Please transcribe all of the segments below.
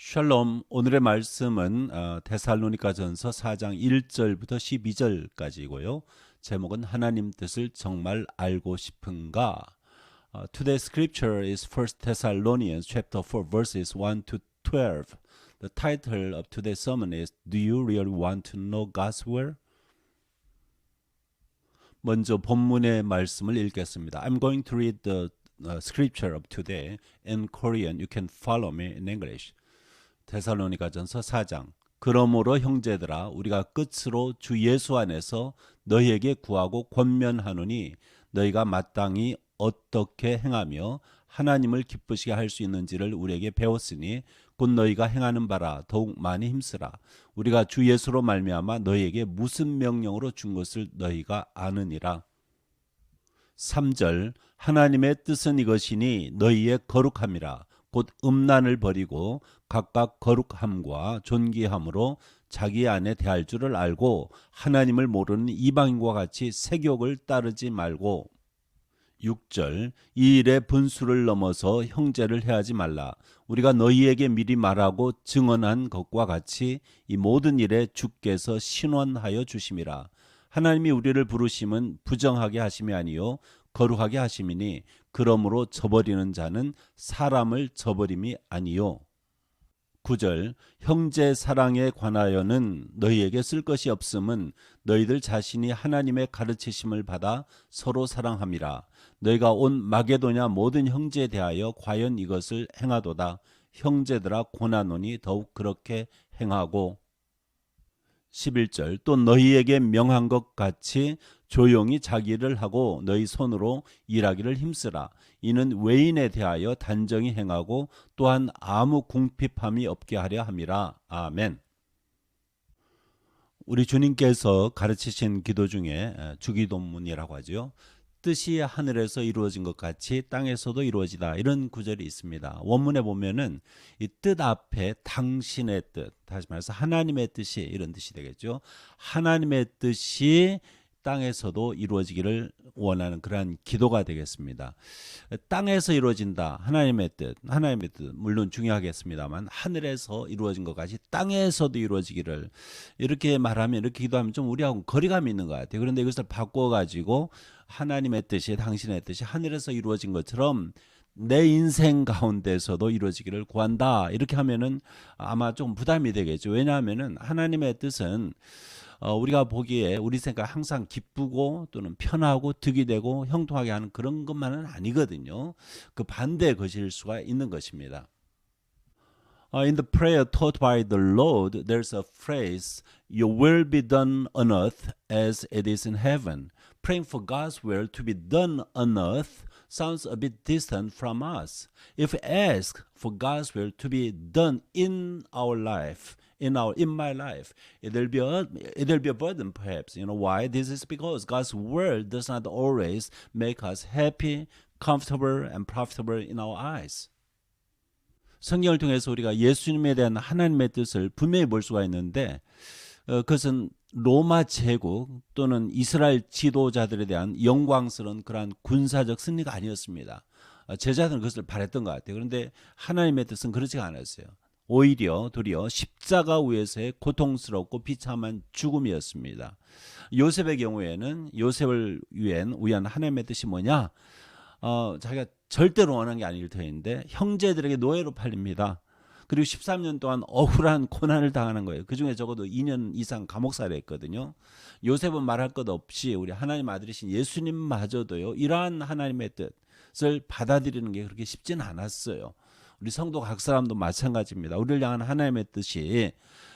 샬롬. 오늘의 말씀은 데살로니가전서 4장 1절부터 12절까지고요. 제목은 하나님 뜻을 정말 알고 싶은가? Today's scripture is 1 Thessalonians chapter 4 verses 1 to 12. The title of today's sermon is Do you really want to know God's will? 먼저 본문의 말씀을 읽겠습니다. I'm going to read the scripture of today in Korean. You can follow me in English. 데살로니가전서 4장. 그러므로 형제들아 우리가 끝으로 주 예수 안에서 너희에게 구하고 권면하노니 너희가 마땅히 어떻게 행하며 하나님을 기쁘시게 할 수 있는지를 우리에게 배웠으니 곧 너희가 행하는 바라 더욱 많이 힘쓰라. 우리가 주 예수로 말미암아 너희에게 무슨 명령으로 준 것을 너희가 아느니라. 3절. 하나님의 뜻은 이것이니 너희의 거룩함이라. 곧 음란을 버리고 각각 거룩함과 존귀함으로 자기 안에 대할 줄을 알고 하나님을 모르는 이방인과 같이 세욕을 따르지 말고. 6절. 이 일의 분수를 넘어서 형제를 해하지 말라. 우리가 너희에게 미리 말하고 증언한 것과 같이 이 모든 일에 주께서 신원하여 주심이라. 하나님이 우리를 부르심은 부정하게 하심이 아니요 거룩하게 하심이니 그러므로 저버리는 자는 사람을 저버림이 아니요. 9절. 형제 사랑에 관하여는 너희에게 쓸 것이 없음은 너희들 자신이 하나님의 가르치심을 받아 서로 사랑함이라. 너희가 온 마게도냐 모든 형제에 대하여 과연 이것을 행하도다. 형제들아 고나노니 더욱 그렇게 행하고. 11절. 또 너희에게 명한 것 같이 조용히 자기 일을 하고 너희 손으로 일하기를 힘쓰라. 이는 외인에 대하여 단정히 행하고 또한 아무 궁핍함이 없게 하려 함이라. 아멘. 우리 주님께서 가르치신 기도 중에 주기도문이라고 하죠. 뜻이 하늘에서 이루어진 것 같이 땅에서도 이루어지다, 이런 구절이 있습니다. 원문에 보면은 이 뜻 앞에 당신의 뜻, 다시 말해서 하나님의 뜻이, 이런 뜻이 되겠죠. 하나님의 뜻이 땅에서도 이루어지기를 원하는 그러한 기도가 되겠습니다. 땅에서 이루어진다, 하나님의 뜻 물론 중요하겠습니다만 하늘에서 이루어진 것 같이 땅에서도 이루어지기를, 이렇게 말하면, 이렇게 기도하면 좀 우리하고 거리감이 있는 것 같아요. 그런데 이것을 바꿔가지고 하나님의 뜻이, 당신의 뜻이 하늘에서 이루어진 것처럼 내 인생 가운데서도 이루어지기를 구한다, 이렇게 하면은 아마 좀 부담이 되겠죠. 왜냐하면은 하나님의 뜻은 우리가 보기에 우리 생각 항상 기쁘고 또는 편하고 득이 되고 형통하게 하는 그런 것만은 아니거든요. 그 반대의 것일 수가 있는 것입니다. In the prayer taught by the Lord, there's a phrase, Your will be done on earth as it is in heaven. Praying for God's will to be done on earth sounds a bit distant from us. If we ask for God's will to be done in our life, in my life, it'll be a burden, perhaps. You know why? This is because God's word does not always make us happy, comfortable, and profitable in our eyes. 성경을 통해서 우리가 예수님에 대한 하나님의 뜻을 분명히 볼 수가 있는데, 그것은 로마 제국 또는 이스라엘 지도자들에 대한 영광스러운 그러한 군사적 승리가 아니었습니다. 제자들은 그것을 바랬던 것 같아요. 그런데 하나님의 뜻은 그렇지가 않았어요. 오히려 도리어 십자가 위에서의 고통스럽고 비참한 죽음이었습니다. 요셉의 경우에는 요셉을 위한 하나님의 뜻이 뭐냐? 자기가 절대로 원하는 게 아닐 터인데 형제들에게 노예로 팔립니다. 그리고 13년 동안 억울한 고난을 당하는 거예요. 그중에 적어도 2년 이상 감옥살이 했거든요. 요셉은 말할 것 없이 우리 하나님 아들이신 예수님마저도요, 이러한 하나님의 뜻을 받아들이는 게 그렇게 쉽지는 않았어요. 우리 성도 각 사람도 마찬가지입니다. 우리를 향한 하나님의 뜻이,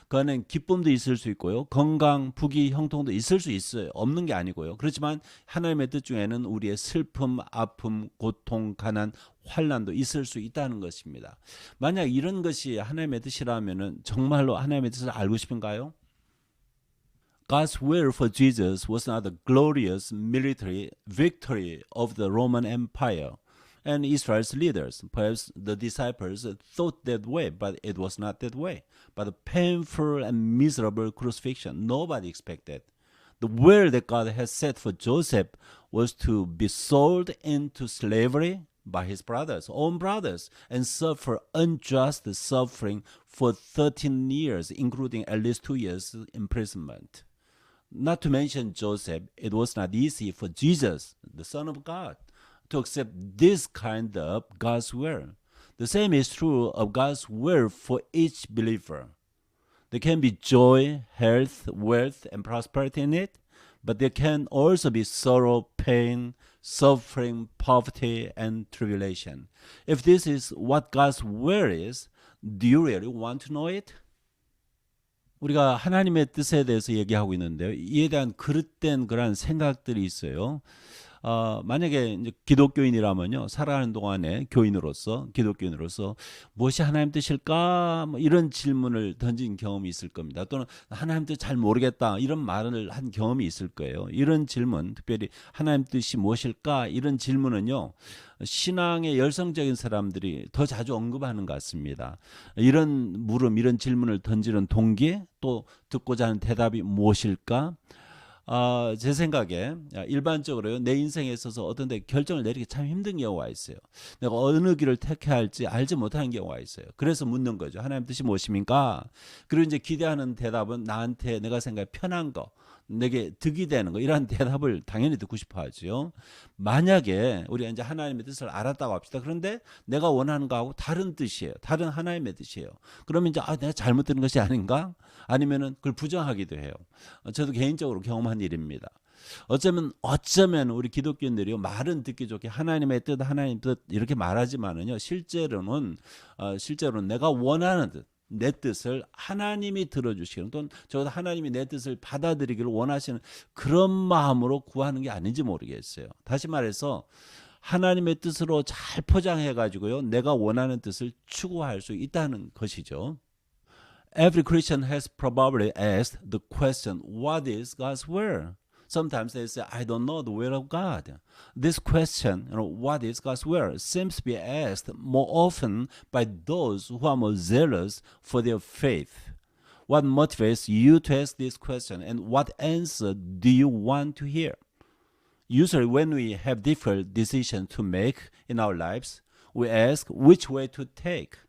그거는 기쁨도 있을 수 있고요, 건강, 부귀, 형통도 있을 수 있어요. 없는 게 아니고요. 그렇지만 하나님의 뜻 중에는 우리의 슬픔, 아픔, 고통, 가난, 환난도 있을 수 있다는 것입니다. 만약 이런 것이 하나님의 뜻이라면은 정말로 하나님의 뜻을 알고 싶은가요? God's will for Jesus was not the glorious military victory of the Roman Empire and Israel's leaders. Perhaps the disciples thought that way, but it was not that way. But a painful and miserable crucifixion, nobody expected. The will that God had set for Joseph was to be sold into slavery, by his brothers, own brothers, and suffer unjust suffering for 13 years, including at least 2 years imprisonment. Not to mention Joseph, it was not easy for Jesus, the Son of God, to accept this kind of God's will. The same is true of God's will for each believer. There can be joy, health, wealth, and prosperity in it, but there can also be sorrow, pain, suffering, poverty, and tribulation. If this is what God's will is, do you really want to know it? 우리가 하나님의 뜻에 대해서 얘기하고 있는데요. 이에 대한 그릇된 그런 생각들이 있어요. 만약에 이제 기독교인이라면요, 살아가는 동안에 기독교인으로서 무엇이 하나님 뜻일까? 뭐 이런 질문을 던진 경험이 있을 겁니다. 또는 하나님 뜻 잘 모르겠다 이런 말을 한 경험이 있을 거예요. 이런 질문, 특별히 하나님 뜻이 무엇일까? 이런 질문은요, 신앙의 열성적인 사람들이 더 자주 언급하는 것 같습니다. 이런 물음, 이런 질문을 던지는 동기, 또 듣고자 하는 대답이 무엇일까? 제 생각에 일반적으로요, 내 인생에 있어서 어떤 데 결정을 내리기 참 힘든 경우가 있어요. 내가 어느 길을 택해야 할지 알지 못하는 경우가 있어요. 그래서 묻는 거죠. 하나님 뜻이 무엇입니까? 그리고 이제 기대하는 대답은 나한테 내가 생각에 편한 거, 내게 득이 되는 거, 이런 대답을 당연히 듣고 싶어 하죠. 만약에 우리가 이제 하나님의 뜻을 알았다고 합시다. 그런데 내가 원하는 거하고 다른 뜻이에요. 다른 하나님의 뜻이에요. 그러면 이제 내가 잘못 들은 것이 아닌가? 아니면은 그걸 부정하기도 해요. 저도 개인적으로 경험한 일입니다. 어쩌면 우리 기독교인들이 말은 듣기 좋게 하나님의 뜻, 하나님 뜻 이렇게 말하지만은요, 실제로는 내가 원하는 뜻, 내 뜻을 하나님이 들어주시는, 또는 적어도 하나님이 내 뜻을 받아들이기를 원하시는 그런 마음으로 구하는 게 아닌지 모르겠어요. 다시 말해서 하나님의 뜻으로 잘 포장해 가지고요, 내가 원하는 뜻을 추구할 수 있다는 것이죠. Every Christian has probably asked the question, what is God's will? Sometimes they say, I don't know the will of God. This question, what is God's will, seems to be asked more often by those who are more zealous for their faith. What motivates you to ask this question, and what answer do you want to hear? Usually when we have difficult decisions to make in our lives, we ask which way to take.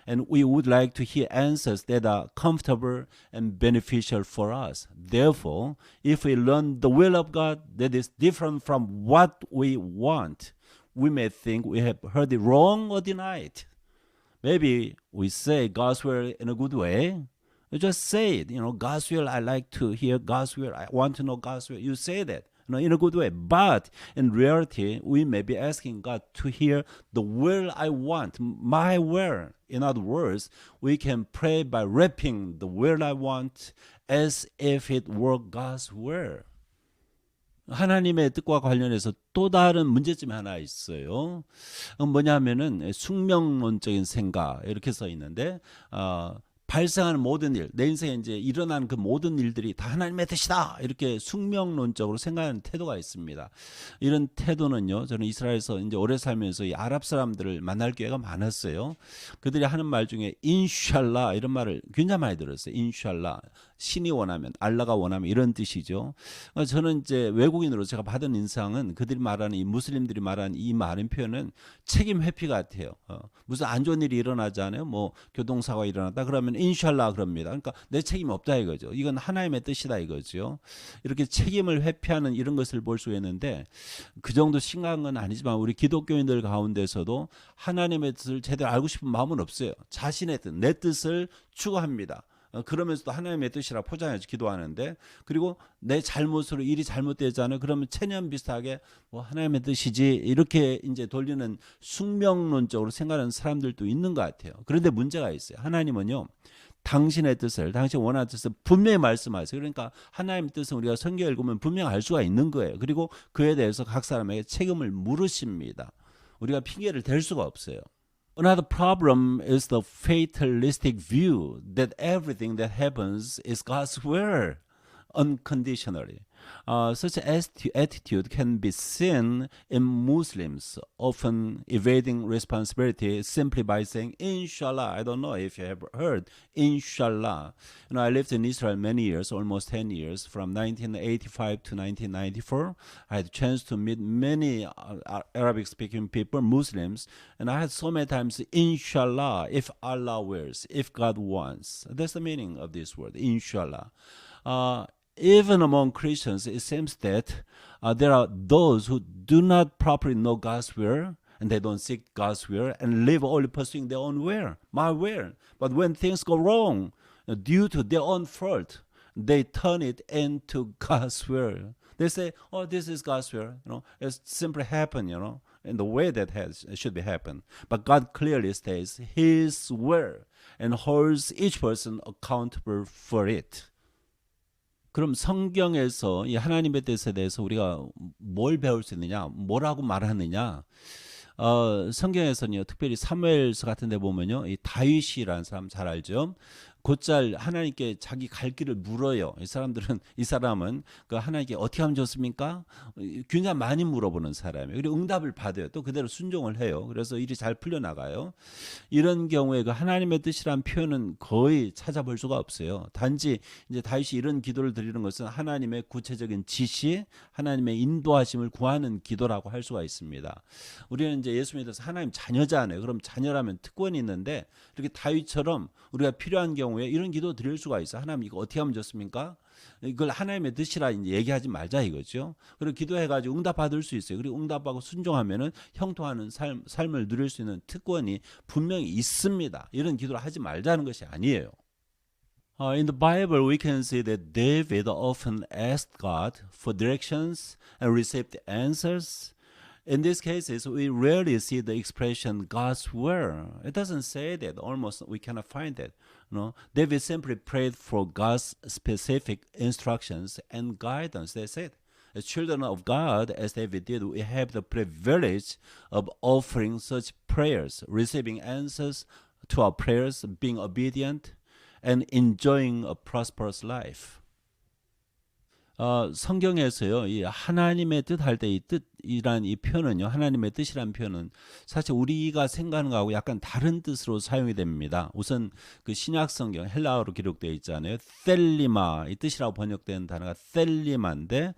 And we would like to hear answers that are comfortable and beneficial for us. Therefore, if we learn the will of God that is different from what we want, we may think we have heard it wrong or denied. Maybe we say God's will in a good way. You just say it. God's will, I like to hear God's will. I want to know God's will. You say that in a good way. But in reality, we may be asking God to hear the will I want, my will. In other words, we can pray by wrapping the will I want as if it were God's will. 하나님의 뜻과 관련해서 또 다른 문제점이 하나 있어요. 뭐냐면은 숙명론적인 생각, 이렇게 써 있는데, 발생하는 모든 일, 내 인생에 이제 일어나는 그 모든 일들이 다 하나님의 뜻이다, 이렇게 숙명론적으로 생각하는 태도가 있습니다. 이런 태도는요, 저는 이스라엘에서 이제 오래 살면서 이 아랍 사람들을 만날 기회가 많았어요. 그들이 하는 말 중에 인샬라 이런 말을 굉장히 많이 들었어요. 인샬라, 신이 원하면, 알라가 원하면, 이런 뜻이죠. 저는 이제 외국인으로 제가 받은 인상은 그들이 말하는, 이 무슬림들이 말하는 이 말인 표현은 책임 회피 같아요. 무슨 안 좋은 일이 일어나잖아요. 뭐 교통사고가 일어났다 그러면 인샬라 그럽니다. 그러니까 내 책임 없다 이거죠. 이건 하나님의 뜻이다 이거죠. 이렇게 책임을 회피하는 이런 것을 볼 수 있는데, 그 정도 심각한 건 아니지만 우리 기독교인들 가운데서도 하나님의 뜻을 제대로 알고 싶은 마음은 없어요. 자신의 뜻, 내 뜻을 추구합니다. 그러면서도 하나님의 뜻이라 포장해서 기도하는데, 그리고 내 잘못으로 일이 잘못되잖아요. 그러면 체념 비슷하게 뭐 하나님의 뜻이지, 이렇게 이제 돌리는 숙명론적으로 생각하는 사람들도 있는 것 같아요. 그런데 문제가 있어요. 하나님은요, 당신의 뜻을, 당신 원하는 뜻을 분명히 말씀하세요. 그러니까 하나님의 뜻은 우리가 성경 읽으면 분명히 알 수가 있는 거예요. 그리고 그에 대해서 각 사람에게 책임을 물으십니다. 우리가 핑계를 댈 수가 없어요. Another problem is the fatalistic view that everything that happens is God's will unconditionally. Such attitude can be seen in Muslims often evading responsibility simply by saying inshallah. I don't know if you have heard inshallah. I lived in Israel many years, almost 10 years, from 1985 to 1994. I had a chance to meet many Arabic speaking people, Muslims, and I had so many times inshallah, if Allah wills, if God wants. That's the meaning of this word, inshallah. Even among Christians, it seems that there are those who do not properly know God's will, and they don't seek God's will, and live only pursuing their own will, my will. But when things go wrong, due to their own fault, they turn it into God's will. They say, "Oh, this is God's will." It simply happened. In the way that should be happen. But God clearly states His will and holds each person accountable for it. 그럼 성경에서 이 하나님의 뜻에 대해서 우리가 뭘 배울 수 있느냐, 뭐라고 말하느냐? 성경에서는요, 특별히 사무엘서 같은 데 보면요, 이 다윗이라는 사람 잘 알죠? 곧잘 하나님께 자기 갈 길을 물어요. 이 사람은 그 하나님께 어떻게 하면 좋습니까? 굉장히 많이 물어보는 사람이에요. 그리고 응답을 받아요. 또 그대로 순종을 해요. 그래서 일이 잘 풀려나가요. 이런 경우에 그 하나님의 뜻이란 표현은 거의 찾아볼 수가 없어요. 단지 이제 다윗이 이런 기도를 드리는 것은 하나님의 구체적인 지시, 하나님의 인도하심을 구하는 기도라고 할 수가 있습니다. 우리는 이제 예수 믿어서 하나님 자녀잖아요. 그럼 자녀라면 특권이 있는데 이렇게 다윗처럼 우리가 필요한 경우에 이런 기도 드릴 수가 있어. 하나님 이거 어떻게 하면 좋습니까? 이걸 하나님의 뜻이라 이제 얘기하지 말자 이거죠. 그리고 기도해가지고 응답 받을 수 있어요. 그리고 응답하고 순종하면은 형통하는 삶을 누릴 수 있는 특권이 분명히 있습니다. 이런 기도를 하지 말자는 것이 아니에요. In the Bible, we can see that David often asked God for directions and received answers. In these cases, we rarely see the expression God's will. It doesn't say that. Almost we cannot find that. David simply prayed for God's specific instructions and guidance. That's it. As children of God, as David did, we have the privilege of offering such prayers, receiving answers to our prayers, being obedient, and enjoying a prosperous life. 성경에서요, 이 하나님의 뜻 할 때 이 뜻이란 이 표현은요, 하나님의 뜻이란 표현은 사실 우리가 생각하는 거하고 약간 다른 뜻으로 사용이 됩니다. 우선 그 신약 성경 헬라어로 기록되어 있잖아요. 셀리마, 이 뜻이라고 번역된 단어가 셀리마인데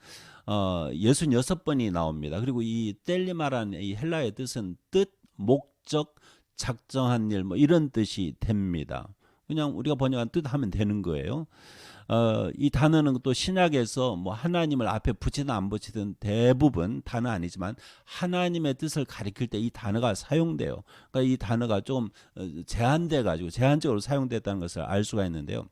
66번이 나옵니다. 그리고 이 셀리마라는 이 헬라어의 뜻은 뜻, 목적, 작정한 일, 뭐 이런 뜻이 됩니다. 그냥 우리가 번역한 뜻 하면 되는 거예요. 이 단어는 또 신약에서 뭐 하나님을 앞에 붙이든 안 붙이든 대부분 단어 아니지만 하나님의 뜻을 가리킬 때 이 단어가 사용돼요. 그러니까 이 단어가 좀 제한적으로 사용됐다는 것을 알 수가 있는데요.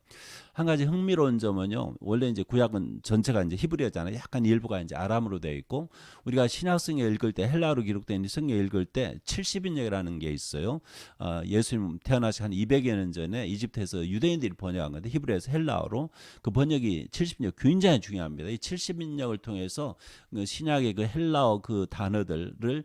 한 가지 흥미로운 점은요. 원래 이제 구약은 전체가 이제 히브리어잖아요. 약간 일부가 이제 아람으로 되어 있고 우리가 신약성경 읽을 때 헬라어로 기록된 성경 읽을 때 70인역이라는 게 있어요. 예수님 태어나시 한 200여 년 전에 이집트에서 유대인들이 번역한 건데 히브리어에서 헬라어로 그 번역이 70인역 굉장히 중요합니다. 이 70인역을 통해서 신약의 그 헬라어 그 단어들을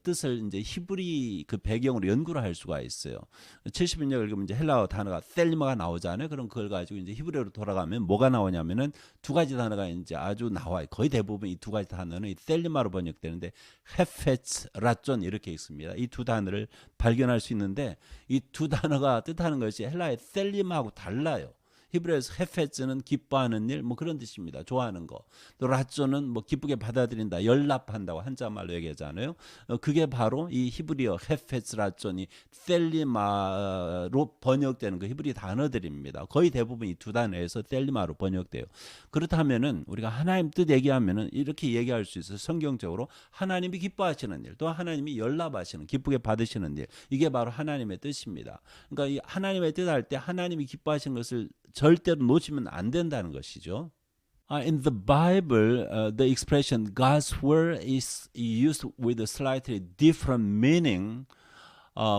뜻을 이제 히브리 그 배경으로 연구를 할 수가 있어요. 70인역을 읽으면 이제 헬라어 단어가 셀리마가 나오잖아요. 그럼 그걸 가지고 이제 히브리어로 돌아가면 뭐가 나오냐면은 두 가지 단어가 이제 아주 나와요. 거의 대부분 이 두 가지 단어는 이 셀리마로 번역되는데 헤페츠, 라존 이렇게 있습니다. 이 두 단어를 발견할 수 있는데 이 두 단어가 뜻하는 것이 헬라의 셀리마하고 달라요. 히브리어에서 헤페츠는 기뻐하는 일, 뭐 그런 뜻입니다. 좋아하는 거. 또 라쪼는 뭐 기쁘게 받아들인다, 연락한다고 한자말로 얘기하잖아요. 그게 바로 이 히브리어 헤페츠 라쪼니 셀리마로 번역되는 그 히브리 단어들입니다. 거의 대부분 이 두 단어에서 셀리마로 번역돼요. 그렇다면은 우리가 하나님 뜻 얘기하면은 이렇게 얘기할 수 있어요. 성경적으로 하나님이 기뻐하시는 일, 또 하나님이 연락하시는, 기쁘게 받으시는 일, 이게 바로 하나님의 뜻입니다. 그러니까 이 하나님의 뜻 할 때 하나님이 기뻐하시는 것을 절대로 놓치면 안 된다는 것이죠. In the Bible, the expression God's will is used with a slightly different meaning.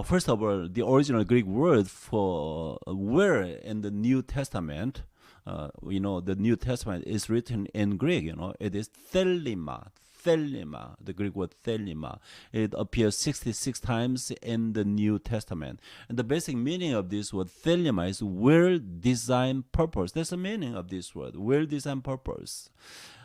First of all, the original Greek word for will in the New Testament, the New Testament is written in Greek. It is thelema. Thelema, the Greek word thelema. It appears 66 times in the New Testament. And the basic meaning of this word thelema is will, design, purpose. That's the meaning of this word, will, design, purpose.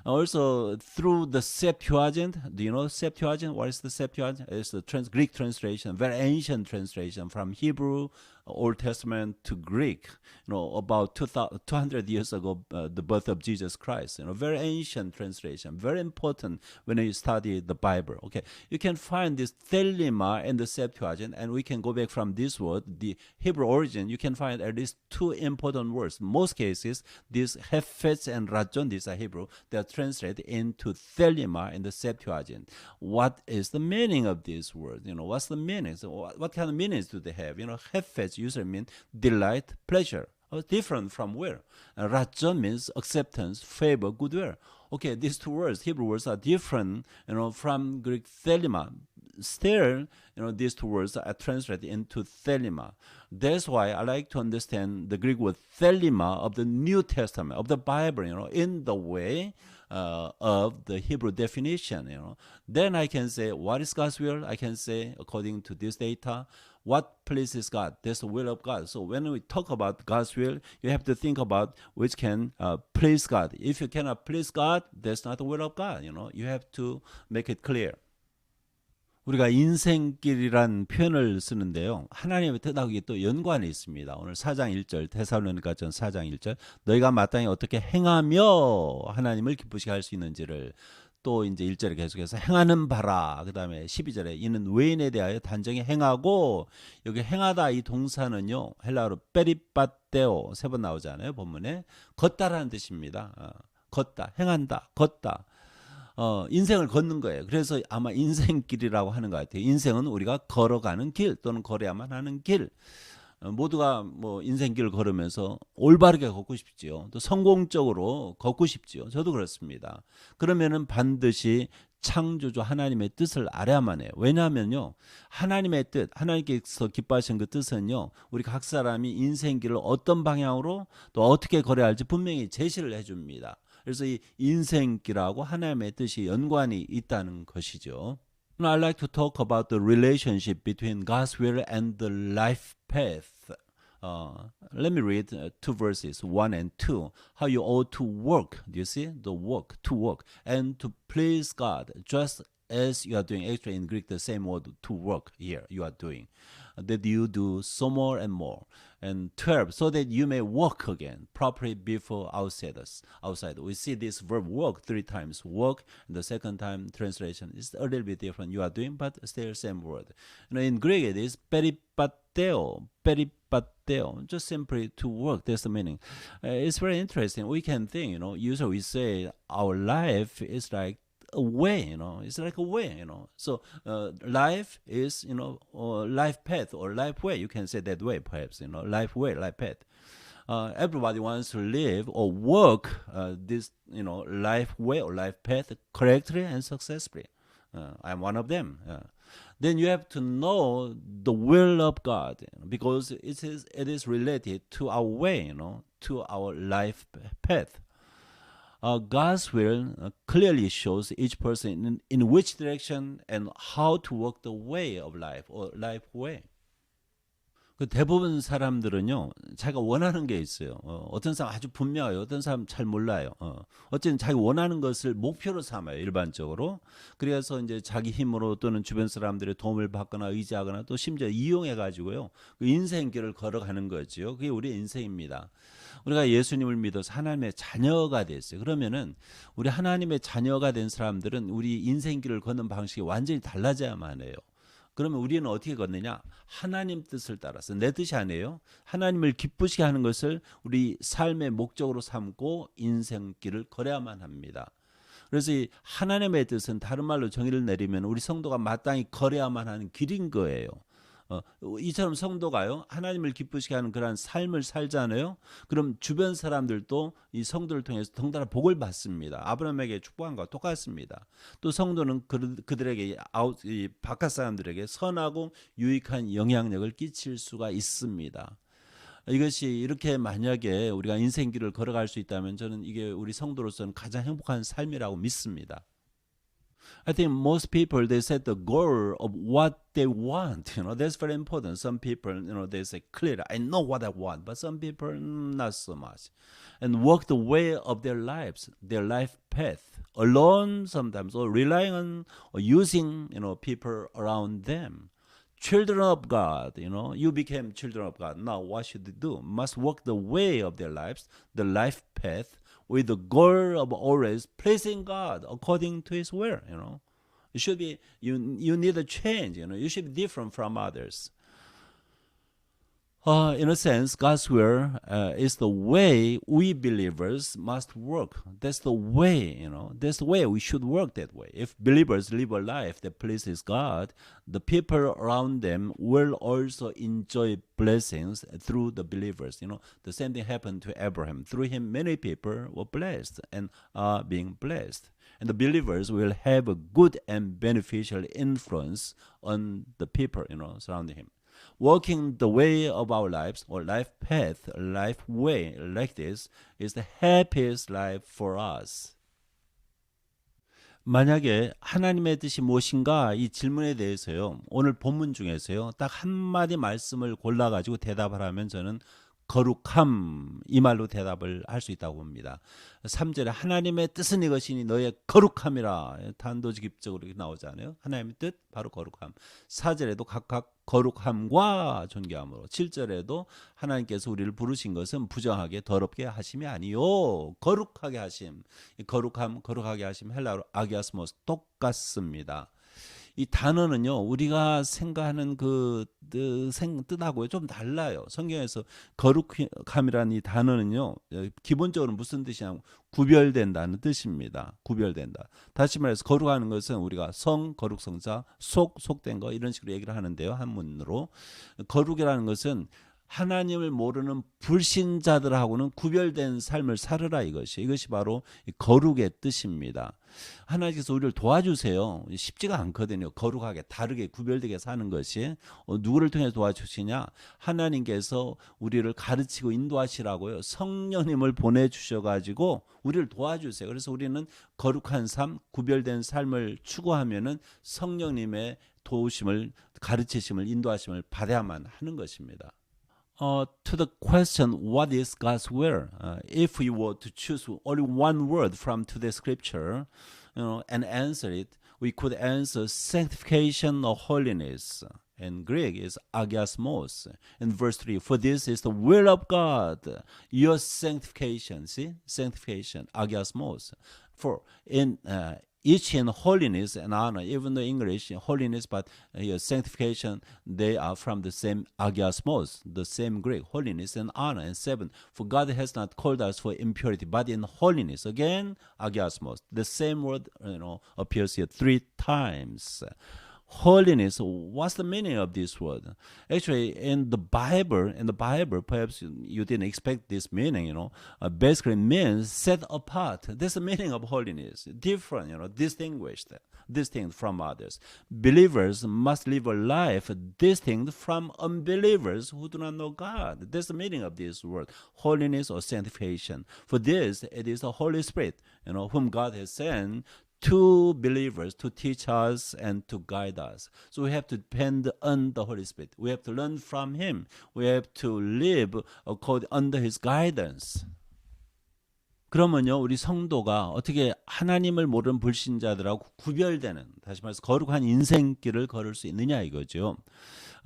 Also through the Septuagint. Do you know Septuagint? What is the Septuagint? It's the Greek translation, very ancient translation from Hebrew, Old Testament to Greek. About 200 years ago, the birth of Jesus Christ. Very ancient translation, very important when you study the Bible. Okay, you can find this thelema in the Septuagint, and we can go back from this word, the Hebrew origin. You can find at least two important words. Most cases, these hefetz and rajon, these are Hebrew, they are translated into thelema in the Septuagint. What is the meaning of this word? What's the meaning? So what kind of meanings do they have? Hefetz usually means delight, pleasure. Different from where? Rajon means acceptance, favor, goodwill. Okay, these two words, Hebrew words, are different, from Greek thelema. Still, these two words are translated into thelema. That's why I like to understand the Greek word thelema of the New Testament, of the Bible, in the way of the Hebrew definition. Then I can say, what is God's will? I can say, according to this data, what pleases God? That's the will of God. So when we talk about God's will, you have to think about which can please God. If you cannot please God, that's not the will of God. You have to make it clear. 우리가 인생길이란 표현을 쓰는데요. 하나님의 뜻하고 이게 또 연관이 있습니다. 오늘 4장 1절, 데살로니가전 4장 1절, 너희가 마땅히 어떻게 행하며 하나님을 기쁘시게 할 수 있는지를, 또 이제 1절에 계속해서 행하는 바라. 그 다음에 12절에 이는 외인에 대하여 단정히 행하고, 여기 행하다 이 동사는요, 헬라어로 페리빠테오 3번 나오잖아요. 본문에 걷다라는 뜻입니다. 걷다, 행한다, 걷다. 인생을 걷는 거예요. 그래서 아마 인생길이라고 하는 것 같아요. 인생은 우리가 걸어가는 길, 또는 걸어야만 하는 길. 모두가 뭐 인생길을 걸으면서 올바르게 걷고 싶지요. 또 성공적으로 걷고 싶지요. 저도 그렇습니다. 그러면은 반드시 창조주 하나님의 뜻을 알아야만 해요. 왜냐하면요, 하나님의 뜻, 하나님께서 기뻐하시는 그 뜻은요, 우리 각 사람이 인생길을 어떤 방향으로 또 어떻게 걸어야 할지 분명히 제시를 해줍니다. 그래서 이 인생길하고 하나님의 뜻이 연관이 있다는 것이죠. Now I'd like to talk about the relationship between God's will and the life path. Let me read 2 verses, 1 and 2. How you ought to work. Do you see? The work, to work. And to please God, just as you are doing. Actually in Greek, the same word to work here, you are doing. That you do so more and more. And 12, so that you may walk again properly before outsiders. We see this verb work 3 times. Work, and the second time translation is a little bit different. You are doing, but still same word. In Greek it is peripateo, just simply to work. That's the meaning. It's very interesting. We can think, usually we say our life is like a way, it's like a way, So life is, life path or life way. You can say that way, perhaps, life way, life path. Everybody wants to live or work this, life way or life path correctly and successfully. I'm one of them. Then you have to know the will of God, because it is related to our way, to our life path. God's will clearly shows each person in which direction and how to walk the way of life or life way. 그 대부분 사람들은요, 자기가 원하는 게 있어요. 어떤 사람 아주 분명해요. 어떤 사람 잘 몰라요. 어쨌든 자기 원하는 것을 목표로 삼아요, 일반적으로. 그래서 이제 자기 힘으로 또는 주변 사람들의 도움을 받거나 의지하거나 또 심지어 이용해 가지고요, 그 인생길을 걸어가는 거죠. 그게 우리의 인생입니다. 우리가 예수님을 믿어서 하나님의 자녀가 됐어요. 그러면은 우리 하나님의 자녀가 된 사람들은 우리 인생길을 걷는 방식이 완전히 달라져야만 해요. 그러면 우리는 어떻게 걷느냐? 하나님 뜻을 따라서, 내 뜻이 아니에요. 하나님을 기쁘시게 하는 것을 우리 삶의 목적으로 삼고 인생길을 걸어야만 합니다. 그래서 이 하나님의 뜻은 다른 말로 정의를 내리면 우리 성도가 마땅히 걸어야만 하는 길인 거예요. 이처럼 성도가요, 하나님을 기쁘시게 하는 그러한 삶을 살잖아요. 그럼 주변 사람들도 이 성도를 통해서 덩달아 복을 받습니다. 아브라함에게 축복한 것과 똑같습니다. 또 성도는 그들에게 바깥 사람들에게 선하고 유익한 영향력을 끼칠 수가 있습니다. 이것이 이렇게 만약에 우리가 인생길을 걸어갈 수 있다면 저는 이게 우리 성도로서는 가장 행복한 삶이라고 믿습니다. I think most people they set the goal of what they want. That's very important. Some people, they say clear. I know what I want, but some people not so much, and walk the way of their lives, their life path alone sometimes, or relying on or using people around them. Children of God, you became children of God. Now, what should they do? Must walk the way of their lives, the life path, with the goal of always pleasing God according to His will. It should be you need a change. You should be different from others. In a sense, God's will is the way we believers must work. That's the way, that's the way we should work that way. If believers live a life that pleases God, the people around them will also enjoy blessings through the believers. The same thing happened to Abraham. Through him, many people were blessed and are being blessed. And the believers will have a good and beneficial influence on the people, surrounding him. Walking the way of our lives, or life path, life way like this is the happiest life for us. 만약에 하나님의 뜻이 무엇인가 이 질문에 대해서요, 오늘 본문 중에서요, 딱 한마디 말씀을 골라가지고 대답을 하면 저는 거룩함, 이 말로 대답을 할 수 있다고 봅니다. 3절에 하나님의 뜻은 이것이니 너의 거룩함이라, 단도직입적으로 나오잖아요. 하나님의 뜻 바로 거룩함. 4절에도 각각 거룩함과 존귀함으로. 7절에도 하나님께서 우리를 부르신 것은 부정하게 더럽게 하심이 아니요 거룩하게 하심. 거룩함, 거룩하게 하심, 헬라어로 아기아스모스 똑같습니다. 이 단어는요, 우리가 생각하는 그 뜻하고요 좀 달라요. 성경에서 거룩함이라는 이 단어는요, 기본적으로 무슨 뜻이냐면 구별된다는 뜻입니다. 구별된다. 다시 말해서 거룩하는 것은 우리가 성, 거룩성자, 속된 거 이런 식으로 얘기를 하는데요, 한문으로. 거룩이라는 것은 하나님을 모르는 불신자들하고는 구별된 삶을 살으라, 이것이 바로 거룩의 뜻입니다. 하나님께서 우리를 도와주세요. 쉽지가 않거든요. 거룩하게 다르게 구별되게 사는 것이. 누구를 통해 도와주시냐? 하나님께서 우리를 가르치고 인도하시라고요, 성령님을 보내주셔가지고 우리를 도와주세요. 그래서 우리는 거룩한 삶, 구별된 삶을 추구하면은 성령님의 도우심을, 가르치심을, 인도하심을 받아야만 하는 것입니다. To the question, what is God's will? If we were to choose only one word from today's scripture, and answer it, we could answer sanctification or holiness. In Greek is agiasmos. In verse 3, for this is the will of God, your sanctification. See, sanctification, agiasmos. For in each in holiness and honor, even though English holiness, but sanctification, they are from the same agiasmos, the same Greek, holiness and honor. And 7, for God has not called us for impurity, but in holiness. Again, agiasmos. The same word, appears here 3 times. Holiness, what's the meaning of this word? Actually, in the Bible, perhaps you didn't expect this meaning, basically means set apart. That's the meaning of holiness. Different, distinguished from others. Believers must live a life distinct from unbelievers who do not know God. That's the meaning of this word, holiness or sanctification. For this, it is the Holy Spirit, whom God has sent to believers to teach us and to guide us. So we have to depend on the Holy Spirit. We have to learn from Him. We have to live under His guidance. 그러면요, 우리 성도가 어떻게 하나님을 모르는 불신자들하고 구별되는, 다시 말해서 거룩한 인생길을 걸을 수 있느냐 이거죠.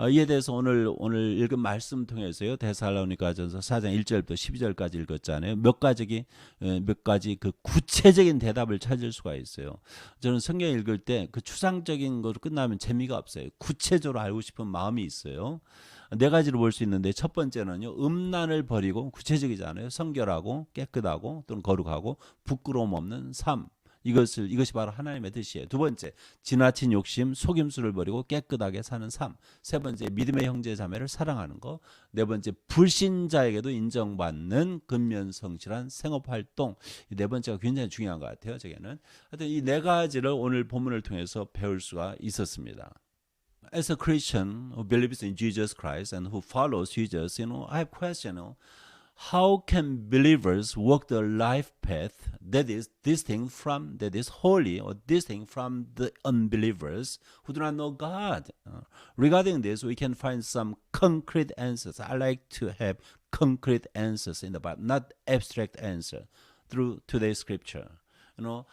이에 대해서 오늘 읽은 말씀 통해서요, 데살로니가전서 4장 1절부터 12절까지 읽었잖아요. 몇 가지 그 구체적인 대답을 찾을 수가 있어요. 저는 성경 읽을 때 그 추상적인 것으로 끝나면 재미가 없어요. 구체적으로 알고 싶은 마음이 있어요. 4가지로 볼 수 있는데, 첫 번째는요, 음란을 버리고, 구체적이잖아요. 성결하고 깨끗하고 또는 거룩하고 부끄러움 없는 삶. 이것이 바로 하나님의 뜻이에요. 두 번째, 지나친 욕심, 속임수를 버리고 깨끗하게 사는 삶. 세 번째, 믿음의 형제 자매를 사랑하는 거. 네 번째, 불신자에게도 인정받는 근면성실한 생업활동. 이 네 번째가 굉장히 중요한 것 같아요. 제게는. 하여튼 이 4가지를 오늘 본문을 통해서 배울 수가 있었습니다. As a Christian who believes in Jesus Christ and who follows Jesus, I have question, How can believers walk the life path that is distinct from, that is holy or distinct from the unbelievers who do not know God? Regarding this, we can find some concrete answers. I like to have concrete answers in the Bible, not abstract answer through today's scripture.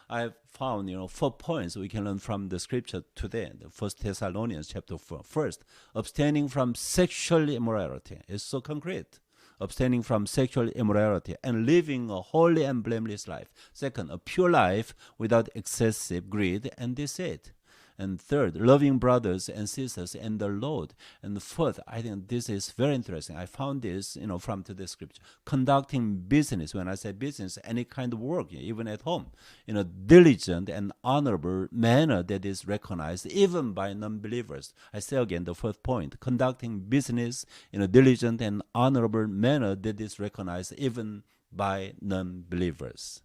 I have found 4 points we can learn from the scripture today. The First Thessalonians chapter 4. First, abstaining from sexual immorality is so concrete. Abstaining from sexual immorality and living a holy and blameless life. Second, a pure life without excessive greed and deceit. And third, loving brothers and sisters in the Lord. And fourth, I think this is very interesting. I found this, from today's scripture. Conducting business. When I say business, any kind of work, even at home, in a diligent and honorable manner that is recognized even by non-believers. I say again, the fourth point, conducting business in a diligent and honorable manner that is recognized even by non-believers.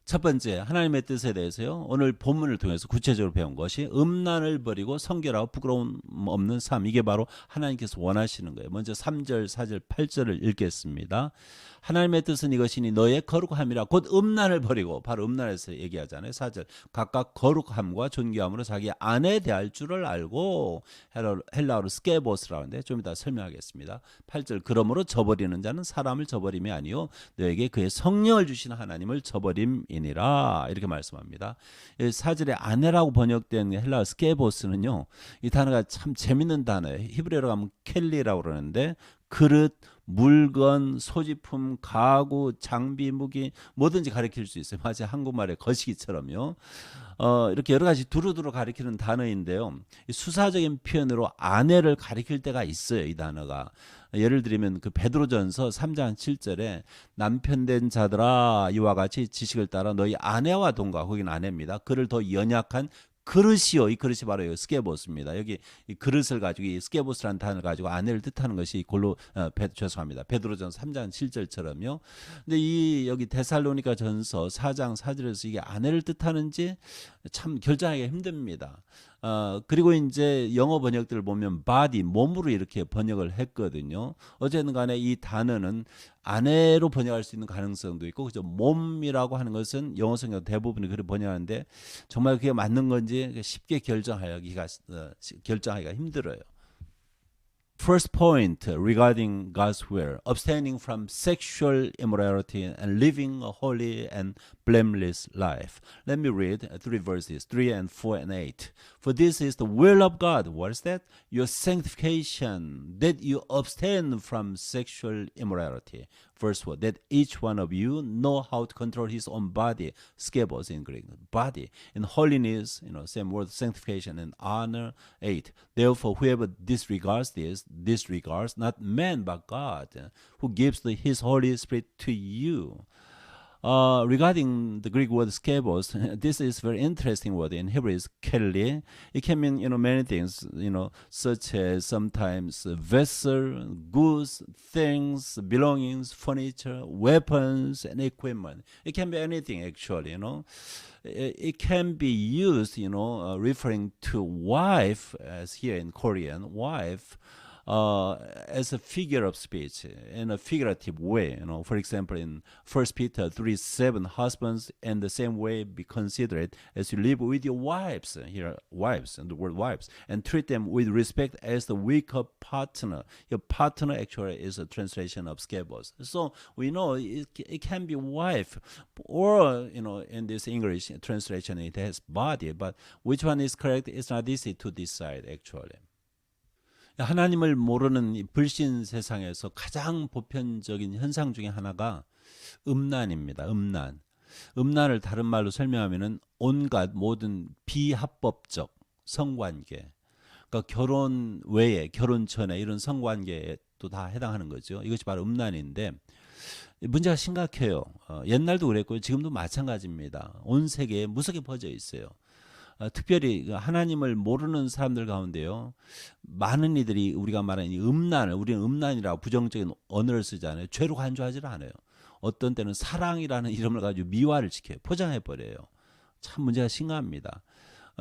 첫 번째, 하나님의 뜻에 대해서요. 오늘 본문을 통해서 구체적으로 배운 것이 음란을 버리고 성결하고 부끄러움 없는 삶. 이게 바로 하나님께서 원하시는 거예요. 먼저 3절, 4절, 8절을 읽겠습니다. 하나님의 뜻은 이것이니 너의 거룩함이라 곧 음란을 버리고, 바로 음란에서 얘기하잖아요. 4절, 각각 거룩함과 존귀함으로 자기 아내 대할 줄을 알고, 헬라어로 스케보스라고 하는데 좀 이따 설명하겠습니다. 8절, 그러므로 저버리는 자는 사람을 저버림이 아니요 너에게 그의 성령을 주시는 하나님을 저버림이니라, 이렇게 말씀합니다. 4절에 아내라고 번역된 헬라어 스케보스는요, 이 단어가 참 재밌는 단어예요. 히브리어로 가면 켈리라고 그러는데, 그릇, 물건, 소지품, 가구, 장비, 무기 뭐든지 가리킬 수 있어요. 마치 한국말의 거시기처럼요. 이렇게 여러 가지 두루두루 가리키는 단어인데요. 수사적인 표현으로 아내를 가리킬 때가 있어요. 이 단어가. 예를 들면 그 베드로전서 3장 7절에 남편 된 자들아 이와 같이 지식을 따라 너희 아내와 동거, 거기는 아내입니다. 그를 더 연약한 그릇이요. 이 그릇이 바로 스케보스입니다. 여기 이 그릇을 가지고 이 스케보스라는 단어를 가지고 아내를 뜻하는 것이 죄송합니다. 베드로전서 3장 7절처럼요. 근데 이 여기 데살로니가 전서 4장 4절에서 이게 아내를 뜻하는지 참 결정하기가 힘듭니다. 그리고 이제 영어 번역들을 보면 body, 몸으로 이렇게 번역을 했거든요. 어쨌든 간에 이 단어는 아내로 번역할 수 있는 가능성도 있고, 그죠? 몸이라고 하는 것은 영어 성경 대부분이 그렇게 번역하는데 정말 그게 맞는 건지 쉽게 결정하기가 힘들어요. First point regarding God's will, abstaining from sexual immorality and living a holy and blameless life. Let me read 3 verses, 3 and 4 and 8. For this is the will of God. What is that? Your sanctification, that you abstain from sexual immorality. Verse 4, that each one of you know how to control his own body, skebos in Greek, body, in holiness, same word, sanctification and honor. 8, therefore whoever disregards this, disregards not man but God, who gives his Holy Spirit to you. Regarding the Greek word skebos, this is very interesting word. In Hebrew is kelli. It can mean many things, such as sometimes vessel, goods, things, belongings, furniture, weapons, and equipment. It can be anything actually. It can be used, referring to wife, as here in Korean, wife. As a figure of speech in a figurative way, for example, in 1 Peter 3:7, husbands in the same way be considerate as you live with your wives, here wives and the word wives, and treat them with respect as the weaker partner. Your partner actually is a translation of skebos. So we know it can be wife, or in this English translation it has body, but which one is correct is not easy to decide actually. 하나님을 모르는 이 불신 세상에서 가장 보편적인 현상 중에 하나가 음란입니다. 음란을 다른 말로 설명하면은 온갖 모든 비합법적 성관계, 그러니까 결혼 외에, 결혼 전에 이런 성관계도 다 해당하는 거죠. 이것이 바로 음란인데 문제가 심각해요. 옛날도 그랬고요. 지금도 마찬가지입니다. 온 세계에 무섭게 퍼져 있어요. 특별히 하나님을 모르는 사람들 가운데요, 많은 이들이 우리가 말하는 이 음란을, 우리는 음란이라고 부정적인 언어를 쓰잖아요. 죄로 간주하지 않아요. 어떤 때는 사랑이라는 이름을 가지고 미화를 시켜요. 포장해버려요. 참 문제가 심각합니다.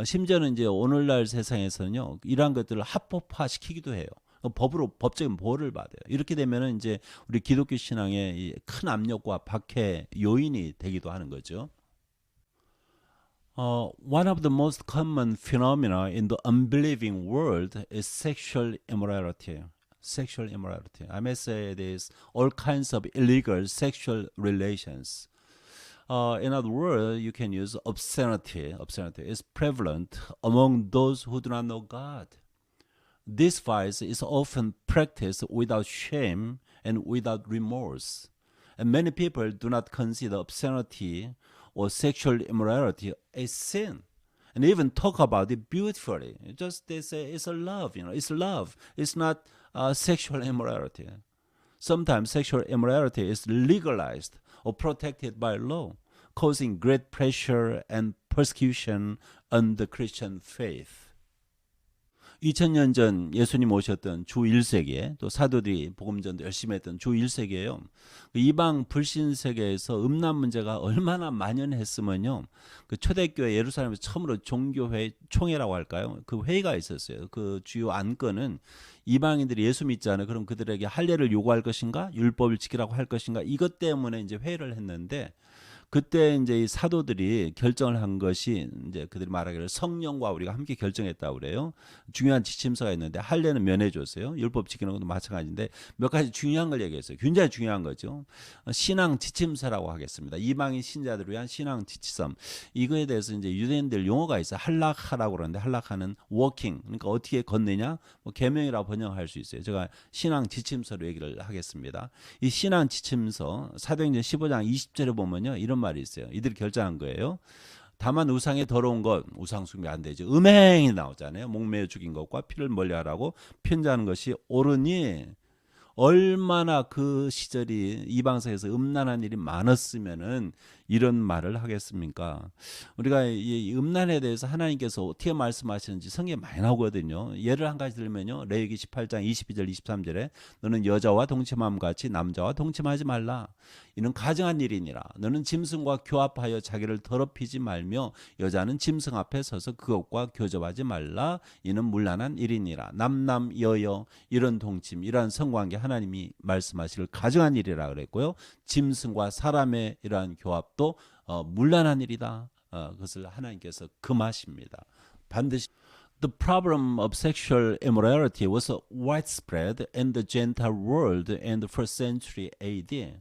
심지어는 이제 오늘날 세상에서는요, 이러한 것들을 합법화시키기도 해요. 법으로 법적인 보호를 받아요. 이렇게 되면은 이제 우리 기독교 신앙의 이 큰 압력과 박해 요인이 되기도 하는 거죠. One of the most common phenomena in the unbelieving world is sexual immorality. Sexual immorality. I may say it is all kinds of illegal sexual relations. In other words, you can use obscenity. Obscenity is prevalent among those who do not know God. This vice is often practiced without shame and without remorse. And many people do not consider obscenity or sexual immorality a sin and even talk about it beautifully. Just they say it's a love, it's love. It's not sexual immorality. Sometimes sexual immorality is legalized or protected by law, causing great pressure and persecution on the Christian faith. 2000년 전 예수님 오셨던 주 1세기에 또 사도들이 복음전도 열심히 했던 주 1세기에요. 이방 불신 세계에서 음란 문제가 얼마나 만연했으면요. 그 초대교회 예루살렘에서 처음으로 종교회 총회라고 할까요? 그 회의가 있었어요. 그 주요 안건은 이방인들이 예수 믿잖아요. 그럼 그들에게 할례를 요구할 것인가? 율법을 지키라고 할 것인가? 이것 때문에 이제 회의를 했는데 그때 이제 이 사도들이 결정을 한 것이 이제 그들이 말하기를 성령과 우리가 함께 결정했다고 그래요. 중요한 지침서가 있는데 할례는 면해 줬어요. 율법 지키는 것도 마찬가지인데 몇 가지 중요한 걸 얘기했어요. 굉장히 중요한 거죠. 신앙 지침서라고 하겠습니다. 이방인 신자들을 위한 신앙 지침서. 이거에 대해서 이제 유대인들 용어가 있어요. 할라카라고 그러는데 할라카는 워킹. 그러니까 어떻게 걷느냐? 뭐 계명이라고 번역할 수 있어요. 제가 신앙 지침서로 얘기를 하겠습니다. 이 신앙 지침서 사도행전 15장 20절에 보면요. 이런 말이 있어요. 이들이 결정한 거예요. 다만 우상의 더러운 것, 우상 숭배 안 되죠. 음행이 나오잖아요. 목매어 죽인 것과 피를 멀리하라고 편지하는 것이 옳으니 얼마나 그 시절이 이방세에서 음란한 일이 많았으면은 이런 말을 하겠습니까? 우리가 이 음란에 대해서 하나님께서 어떻게 말씀하시는지 성경에 많이 나오거든요. 예를 한 가지 들면요. 레위기 18장 22절 23절에 너는 여자와 동침함 같이 남자와 동침하지 말라. 이는 가증한 일이니라. 너는 짐승과 교합하여 자기를 더럽히지 말며 여자는 짐승 앞에 서서 그것과 교접하지 말라. 이는 문란한 일이니라. 남남 여여 이런 동침 이러한 성관계 하나님이 말씀하시길 가증한 일이라 그랬고요. 짐승과 사람의 이러한 교합도 문란한 일이다. 그것을 하나님께서 금하십니다. 반드시 The problem of sexual immorality was widespread in the Gentile world in the first century AD.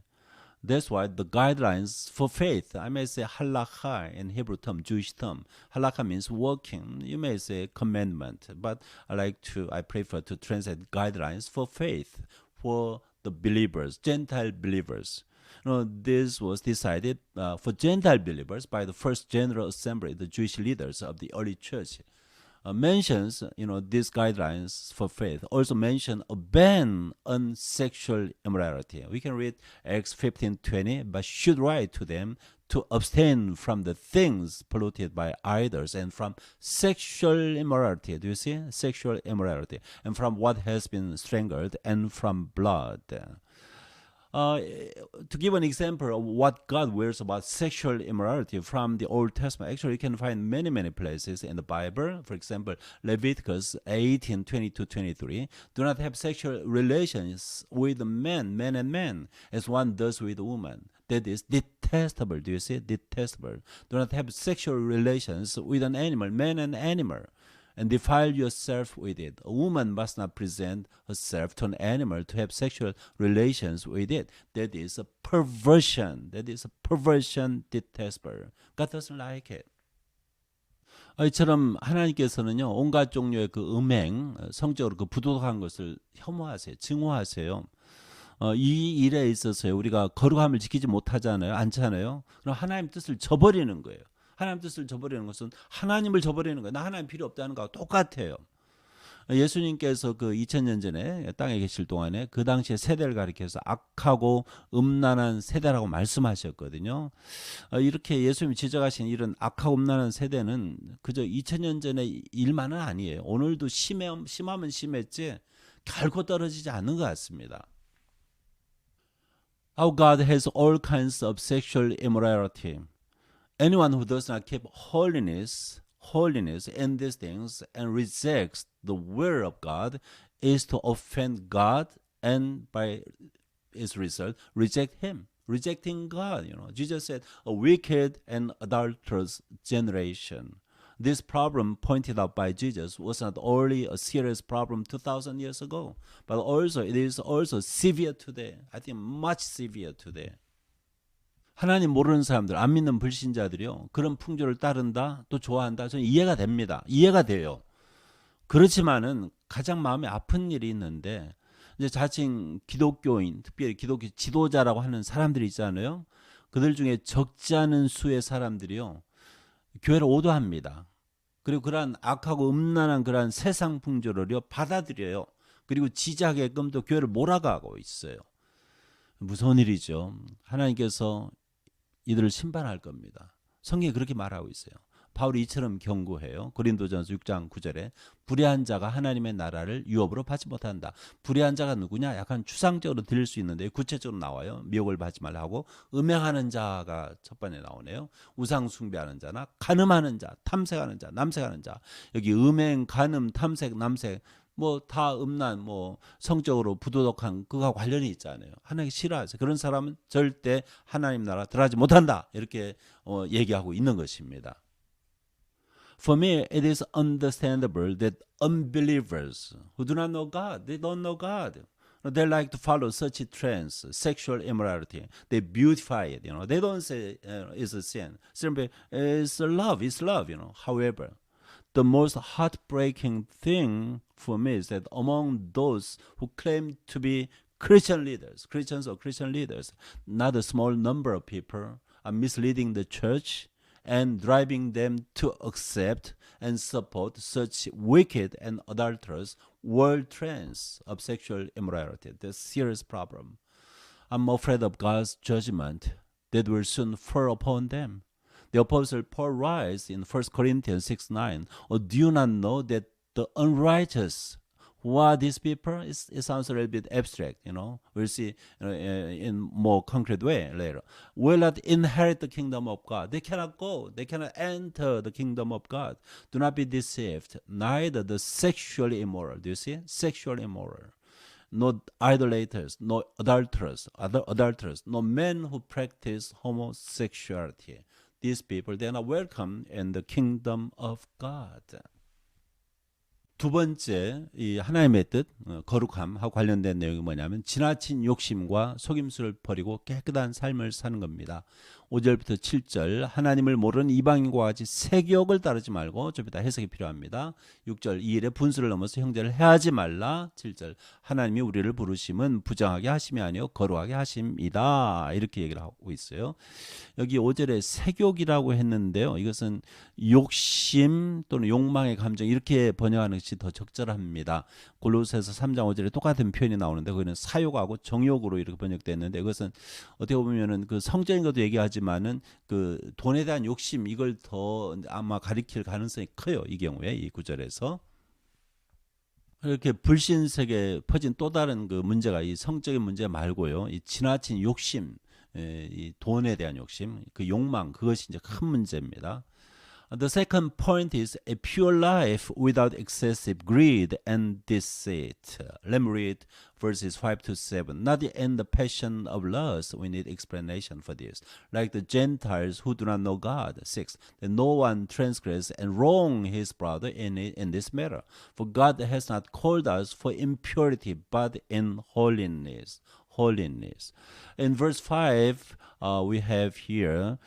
That's why the guidelines for faith, I may say halakha in Hebrew term, Jewish term. Halakha means walking. You may say commandment, but I prefer to translate guidelines for faith for the believers, Gentile believers. This was decided for Gentile believers by the first General Assembly, the Jewish leaders of the early church. Mentions, these guidelines for faith also mention a ban on sexual immorality. We can read Acts 15:20, but should write to them to abstain from the things polluted by idols and from sexual immorality. Do you see? Sexual immorality. And from what has been strangled and from blood. To give an example of what God wills about sexual immorality from the Old Testament, actually you can find many places in the Bible. For example, Leviticus 18:22-23. Do not have sexual relations with man and man, as one does with a woman. That is detestable. Do you see? Detestable. Do not have sexual relations with an animal, man and animal, and defile yourself with it. A woman must not present herself to an animal to have sexual relations with it. That is a perversion. That is a perversion detestable. God doesn't like it. 이처럼 하나님께서는요 온갖 종류의 그 음행, 성적으로 그 부도덕한 것을 혐오하세요, 증오하세요. 이 일에 있어서 우리가 거룩함을 지키지 못하잖아요, 않잖아요. 그럼 하나님 뜻을 저버리는 거예요. 하나님 뜻을 저버리는 것은 하나님을 저버리는 거예요. 나 하나님 필요 없다는 거하고 똑같아요. 예수님께서 그 2000년 전에 땅에 계실 동안에 그 당시에 세대를 가리켜서 악하고 음란한 세대라고 말씀하셨거든요. 이렇게 예수님이 지적하신 이런 악하고 음란한 세대는 그저 2000년 전의 일만은 아니에요. 오늘도 심하면 심했지 결코 떨어지지 않는 것 같습니다. Our God has all kinds of sexual immorality. Anyone who does not keep holiness in these things and rejects the will of God is to offend God and by its result reject him. Rejecting God, Jesus said, a wicked and adulterous generation. This problem pointed out by Jesus was not only a serious problem 2,000 years ago, but also it is also severe today. I think much severe today. 하나님 모르는 사람들, 안 믿는 불신자들이요, 그런 풍조를 따른다, 또 좋아한다, 저는 이해가 됩니다. 이해가 돼요. 그렇지만은 가장 마음에 아픈 일이 있는데, 이제 자칭 기독교인, 특별히 기독교 지도자라고 하는 사람들이 있잖아요. 그들 중에 적지 않은 수의 사람들이요, 교회를 오도합니다. 그리고 그러한 악하고 음란한 그러한 세상 풍조를요 받아들여요. 그리고 지지하게끔 또 교회를 몰아가고 있어요. 무서운 일이죠. 하나님께서 이들을 심판할 겁니다. 성경이 그렇게 말하고 있어요. 바울이 이처럼 경고해요. 고린도전서 6장 9절에 불의한 자가 하나님의 나라를 유업으로 받지 못한다. 불의한 자가 누구냐? 약간 추상적으로 들릴 수 있는데 구체적으로 나와요. 미혹을 받지 말라고. 음행하는 자가 첫 번째 나오네요. 우상 숭배하는 자나 간음하는 자, 탐색하는 자, 남색하는 자. 여기 음행, 간음, 탐색, 남색 뭐 다 음란, 뭐 성적으로 부도덕한 그가 관련이 있잖아요. 하나님이 싫어하세요. 그런 사람은 절대 하나님 나라 들어가지 못한다. 이렇게 얘기하고 있는 것입니다. For me, it is understandable that unbelievers who do not know God, they don't know God. They like to follow such trends, sexual immorality. They beautify it, They don't say it's a sin. Simply, it's love, However, the most heartbreaking thing for me is that among those who claim to be Christian leaders, Christians or Christian leaders, not a small number of people are misleading the church and driving them to accept and support such wicked and adulterous world trends of sexual immorality. That's a serious problem. I'm afraid of God's judgment that will soon fall upon them. The Apostle Paul writes in 1 Corinthians 6:9, or do you not know that the unrighteous, who are these people? It sounds a little bit abstract, We'll see in more concrete way later. Will not inherit the kingdom of God. They cannot go. They cannot enter the kingdom of God. Do not be deceived. Neither the sexually immoral. Do you see? Sexually immoral. No idolaters, no adulterers, no men who practice homosexuality. These people, they are not welcome in the kingdom of God. 두 번째, 이 하나님의 뜻, 거룩함하고 관련된 내용이 뭐냐면 지나친 욕심과 속임수를 버리고 깨끗한 삶을 사는 겁니다. 5절부터 7절, 하나님을 모르는 이방인과 같이 세욕을 따르지 말고, 좀 이따 해석이 필요합니다. 6절, 이 일에 분수를 넘어서 형제를 해하지 말라. 7절, 하나님이 우리를 부르심은 부정하게 하심이 아니요 거룩하게 하심이다. 이렇게 얘기를 하고 있어요. 여기 5절에 세욕이라고 했는데요. 이것은 욕심 또는 욕망의 감정, 이렇게 번역하는 것이 더 적절합니다. 골로새서 3장 5절에 똑같은 표현이 나오는데 거기는 사욕하고 정욕으로 이렇게 번역됐는데, 이것은 어떻게 보면은 그 성적인 것도 얘기하지만은 그 돈에 대한 욕심, 이걸 더 아마 가리킬 가능성이 커요. 이 경우에 이 구절에서. 이렇게 불신세계에 퍼진 또 다른 그 문제가 이 성적인 문제 말고요. 이 지나친 욕심, 이 돈에 대한 욕심, 그 욕망, 그것이 이제 큰 문제입니다. The second point is a pure life without excessive greed and deceit. Let me read verses 5 to 7. Not in the passion of lust. We need explanation for this. Like the Gentiles who do not know God. 6. That no one transgress and wrong his brother in this matter. For God has not called us for impurity, but in holiness. In verse 5, we have here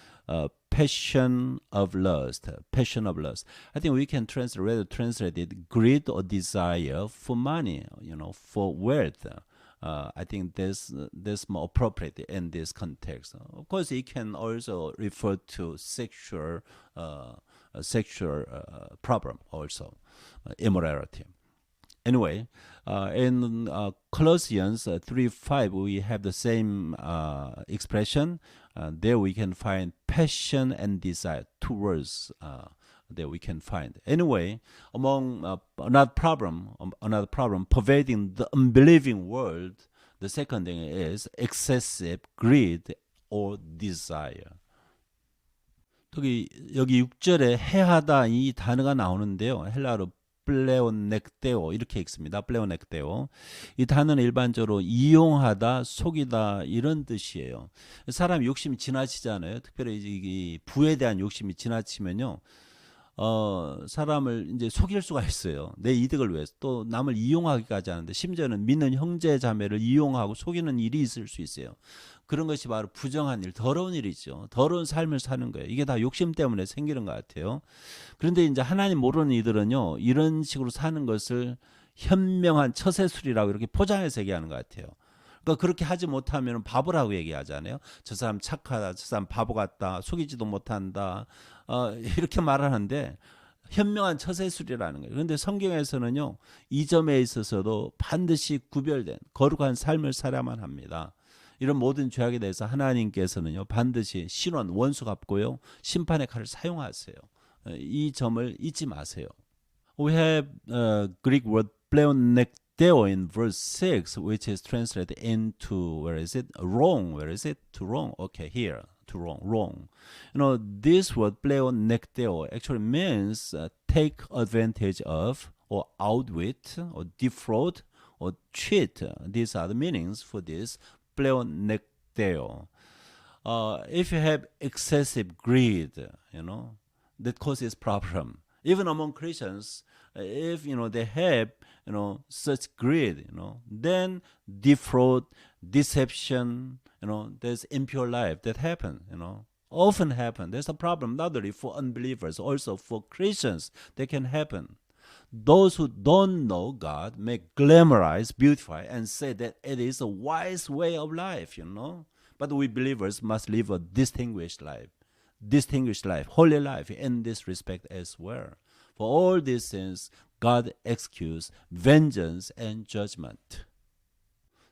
passion of lust. I think we can translate it greed or desire for money, for wealth. I think that's more appropriate in this context. Of course, it can also refer to sexual problem also, immorality. Anyway, in Colossians 3:5, we have the same expression. There we can find passion and desire. Two words that we can find. Anyway, among another problem pervading the unbelieving world, the second thing is excessive greed or desire. 여기 6절에 해하다 이 단어가 나오는데요. 헬라어로 플레오넥데오 이렇게 읽습니다. 플레오넥데오. 이 단어는 일반적으로 이용하다, 속이다 이런 뜻이에요. 사람 욕심이 지나치잖아요. 특별히 이 부에 대한 욕심이 지나치면요. 사람을 이제 속일 수가 있어요. 내 이득을 위해서 또 남을 이용하기까지 하는데 심지어는 믿는 형제 자매를 이용하고 속이는 일이 있을 수 있어요. 그런 것이 바로 부정한 일, 더러운 일이죠. 더러운 삶을 사는 거예요. 이게 다 욕심 때문에 생기는 것 같아요. 그런데 이제 하나님 모르는 이들은요, 이런 식으로 사는 것을 현명한 처세술이라고 이렇게 포장해서 얘기하는 것 같아요. 그러니까 그렇게 하지 못하면 바보라고 얘기하잖아요. 저 사람 착하다, 저 사람 바보 같다, 속이지도 못한다, 이렇게 말하는데 현명한 처세술이라는 거예요. 그런데 성경에서는요, 이 점에 있어서도 반드시 구별된 거룩한 삶을 살아야만 합니다. 이런 모든 죄악에 대해서 하나님께서는요, 반드시 신원, 원수 갚고요, 심판의 칼을 사용하세요. 이 점을 잊지 마세요. We have Greek word pleonekdeo in verse 6, which is translated into, where is it? Wrong. Where is it? To wrong. Okay, here. To wrong. Wrong. You know, this word pleonekdeo actually means take advantage of, or outwit, or defraud, or cheat. These are the meanings for this pleonekdeo. If you have excessive greed, that causes problem. Even among Christians, if they have such greed, then defraud, deception, there's impure life that happen, often happen. There's a problem not only for unbelievers, also for Christians that can happen. Those who don't know God may glamorize, beautify, and say that it is a wise way of life, But we believers must live a distinguished life, holy life in this respect as well. For all these sins, God executes vengeance and judgment.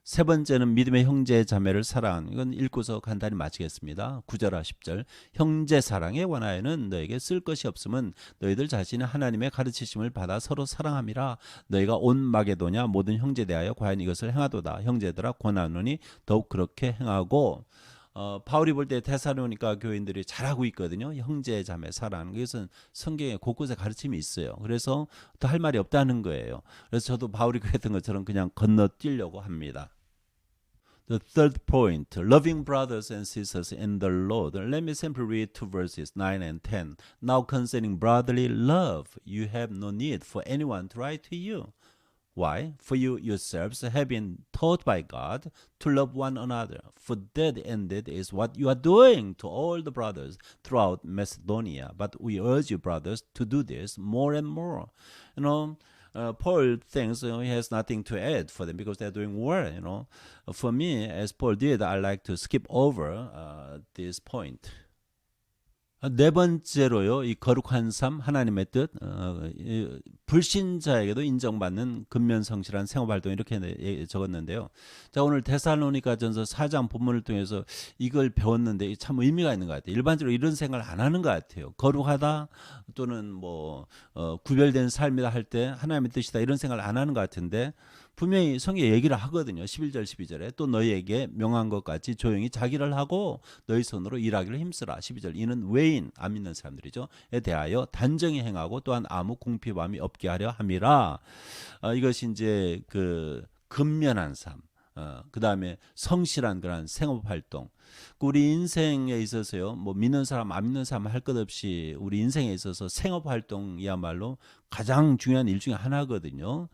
세 번째는 믿음의 형제 자매를 사랑하는, 이건 읽고서 간단히 마치겠습니다. 9절과 10절. 형제 사랑에 관하여는 너에게 쓸 것이 없음은 너희들 자신이 하나님의 가르치심을 받아 서로 사랑함이라. 너희가 온 마게도냐 모든 형제 대하여 과연 이것을 행하도다. 형제들아 권하노니 더욱 그렇게 행하고. 바울이 볼 때 데살로니가 교인들이 잘하고 있거든요. 형제 자매 사랑하는 것은 성경에 곳곳에 가르침이 있어요. 그래서 더 할 말이 없다는 거예요. 그래서 저도 바울이 그랬던 것처럼 그냥 건너뛰려고 합니다. The third point, loving brothers and sisters in the Lord. Let me simply read two verses 9 and 10. Now concerning brotherly love, you have no need for anyone to write to you. Why? For you yourselves have been taught by God to love one another. For that indeed is what you are doing to all the brothers throughout Macedonia. But we urge you, brothers, to do this more and more. Paul thinks he has nothing to add for them because they're doing well. For me, as Paul did, I like to skip over this point. 네 번째로요, 이 거룩한 삶, 하나님의 뜻, 불신자에게도 인정받는 근면성실한 생업활동 이렇게 적었는데요. 자, 오늘 데살로니가전서 4장 본문을 통해서 이걸 배웠는데 참 의미가 있는 것 같아요. 일반적으로 이런 생각을 안 하는 것 같아요. 거룩하다 또는 구별된 삶이다 할 때 하나님의 뜻이다 이런 생각을 안 하는 것 같은데 분명히 성경에 얘기를 하거든요. 11절 12절에 또 너희에게 명한 것 같이 조용히 자기를 하고 너희 손으로 일하기를 힘쓰라. 12절 이는 외인 안 믿는 사람들이죠. 에 대하여 단정히 행하고 또한 아무 궁핍함이 없게 하려 함이라. 이것이 이제 그 근면한 삶. 그 다음에 성실한 그런 생업활동. 우리 인생에 있어서요, 믿는 사람, 안 믿는 사람 할 것 없이 우리 인생에 있어서 생업활동이야말로 가장 중요한 일 중에 하나거든요.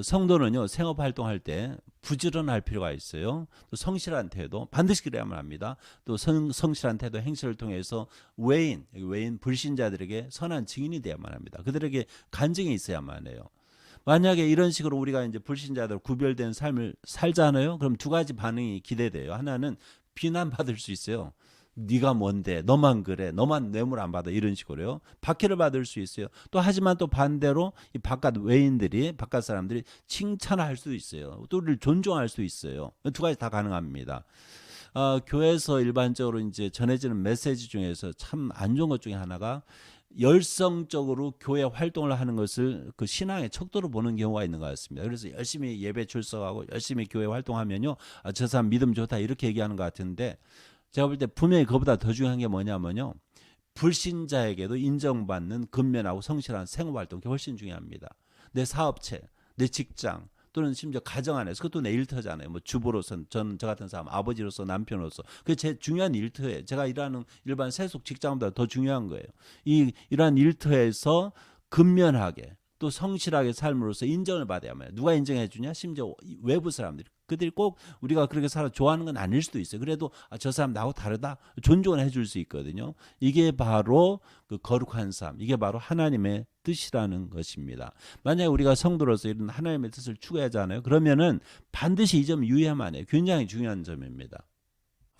성도는요, 생업활동할 때 부지런할 필요가 있어요. 또 성실한 태도, 반드시 그래야만 합니다. 또 성실한 태도, 행실을 통해서 외인 불신자들에게 선한 증인이 되어야만 합니다. 그들에게 간증이 있어야만 해요. 만약에 이런 식으로 우리가 이제 불신자들 구별된 삶을 살잖아요. 그럼 두 가지 반응이 기대돼요. 하나는 비난받을 수 있어요. 네가 뭔데, 너만 그래, 너만 뇌물 안 받아, 이런 식으로요. 박해를 받을 수 있어요. 또 하지만 또 반대로 이 바깥 외인들이, 바깥 사람들이 칭찬할 수도 있어요. 또 우리를 존중할 수 있어요. 두 가지 다 가능합니다. 교회에서 일반적으로 이제 전해지는 메시지 중에서 참 안 좋은 것 중에 하나가 열성적으로 교회 활동을 하는 것을 그 신앙의 척도로 보는 경우가 있는 것 같습니다. 그래서 열심히 예배 출석하고 열심히 교회 활동하면요, 저 사람 믿음 좋다 이렇게 얘기하는 것 같은데 제가 볼 때 분명히 그보다 더 중요한 게 뭐냐면요, 불신자에게도 인정받는 근면하고 성실한 생활활동이 훨씬 중요합니다. 내 사업체, 내 직장 또는 심지어 가정 안에서 그것도 내 일터잖아요. 뭐 주부로서 저는 저 같은 사람 아버지로서 남편으로서 그게 제 중요한 일터예요. 제가 일하는 일반 세속 직장보다 더 중요한 거예요. 이러한 일터에서 근면하게 또 성실하게 삶으로써 인정을 받아야 합니다. 누가 인정해 주냐? 심지어 외부 사람들이. 그들이 꼭 우리가 그렇게 살아 좋아하는 건 아닐 수도 있어요. 그래도 저 사람 나하고 다르다 존중을 해줄 수 있거든요. 이게 바로 그 거룩한 삶, 이게 바로 하나님의 뜻이라는 것입니다. 만약에 우리가 성도로서 이런 하나님의 뜻을 추구하잖아요. 그러면은 반드시 이 점 유의하면 해요. 굉장히 중요한 점입니다.